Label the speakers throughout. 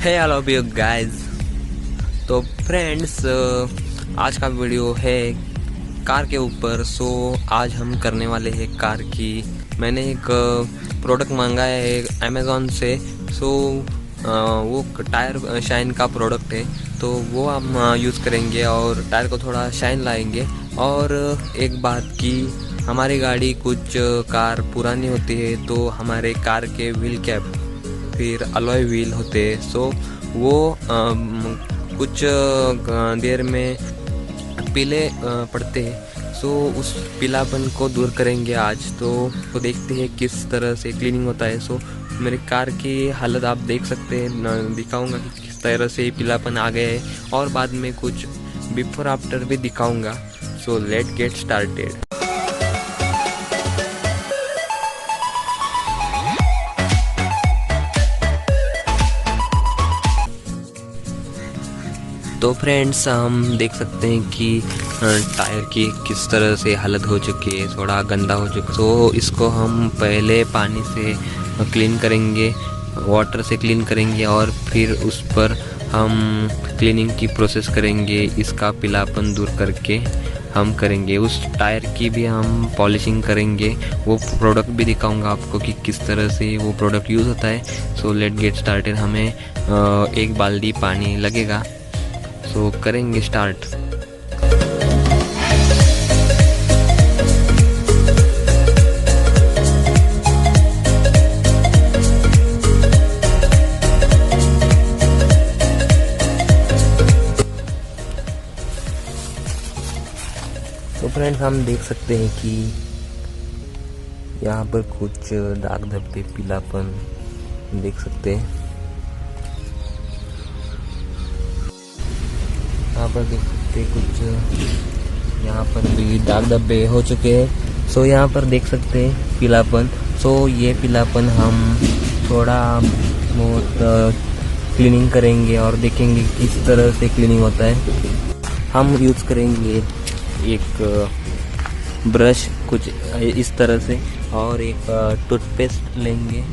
Speaker 1: Hey hello you guys. तो friends, आज का वीडियो है कार के ऊपर। सो आज हम करने वाले हैं कार की। मैंने एक प्रोडक्ट मंगाया है अमेज़ॉन से। सो वो टायर शाइन का प्रोडक्ट है, तो वो हम यूज़ करेंगे और टायर को थोड़ा शाइन लाएंगे। और एक बात की, हमारी गाड़ी कुछ कार पुरानी होती है तो हमारे कार के व्हील कैप फिर अलॉय व्हील होते हैं। सो वो कुछ देर में पीले पड़ते हैं। सो उस पीलापन को दूर करेंगे आज। तो देखते हैं किस तरह से क्लीनिंग होता है। सो मेरी कार की हालत आप देख सकते हैं, दिखाऊंगा कि किस तरह से पीलापन आ गया है और बाद में कुछ बिफोर आफ्टर भी दिखाऊंगा। So let get started. तो फ्रेंड्स, हम देख सकते हैं कि टायर की किस तरह से हालत हो चुकी है, थोड़ा गंदा हो चुका है। तो इसको हम पहले पानी से क्लीन करेंगे, वाटर से क्लीन करेंगे और फिर उस पर हम क्लीनिंग की प्रोसेस करेंगे। इसका पीलापन दूर करके हम करेंगे। उस टायर की भी हम पॉलिशिंग करेंगे। वो प्रोडक्ट भी दिखाऊंगा आपको कि किस तरह से वो प्रोडक्ट यूज़ होता है। So let get started. हमें एक बाल्टी पानी लगेगा। सो करेंगे स्टार्ट। तो फ्रेंड्स, हम देख सकते हैं कि यहाँ पर कुछ दाग धब्बे, पीलापन देख सकते हैं। यहाँ पर देख सकते हैं कुछ, यहाँ पर भी दाग धब्बे हो चुके हैं। सो यहाँ पर देख सकते हैं पीलापन। सो ये पीलापन हम थोड़ा बहुत क्लीनिंग करेंगे और देखेंगे किस तरह से क्लीनिंग होता है। हम यूज़ करेंगे एक ब्रश कुछ इस तरह से और एक टूथपेस्ट लेंगे।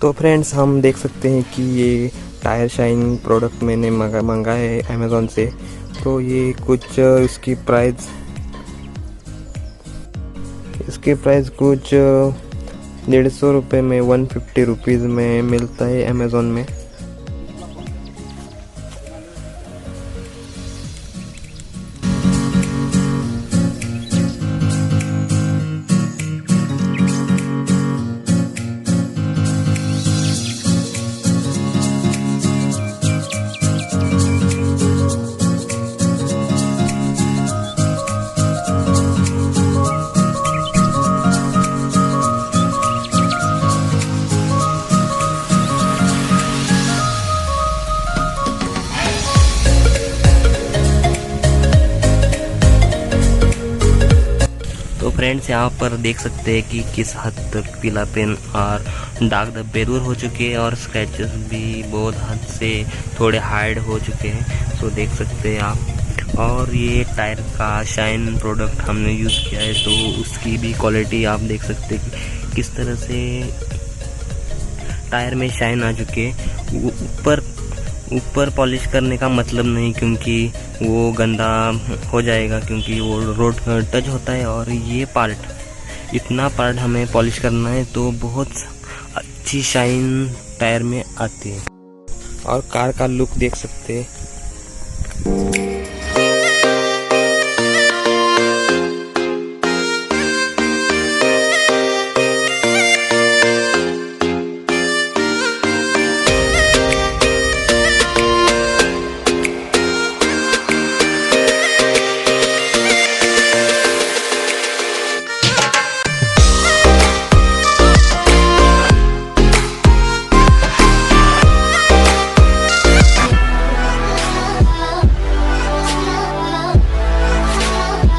Speaker 1: तो फ्रेंड्स, हम देख सकते हैं कि ये टायर शाइन प्रोडक्ट मैंने मंगाया है अमेज़ॉन से। तो ये कुछ इसकी प्राइस कुछ 150 रुपये में, 150 रुपीज़ में मिलता है अमेज़ॉन में। फ्रेंड्स यहाँ पर देख सकते हैं कि किस हद तक पीलापन और दाग धब्बे दूर हो चुके हैं और स्क्रैचेस भी बहुत हद से थोड़े हाइड हो चुके हैं। तो देख सकते हैं आप। और ये टायर का शाइन प्रोडक्ट हमने यूज़ किया है, तो उसकी भी क्वालिटी आप देख सकते हैं कि किस तरह से टायर में शाइन आ चुके हैं। ऊपर पॉलिश करने का मतलब नहीं, क्योंकि वो गंदा हो जाएगा, क्योंकि वो रोड टच होता है। और ये इतना पार्ट हमें पॉलिश करना है, तो बहुत अच्छी शाइन टायर में आती है। और कार का लुक देख सकते हैं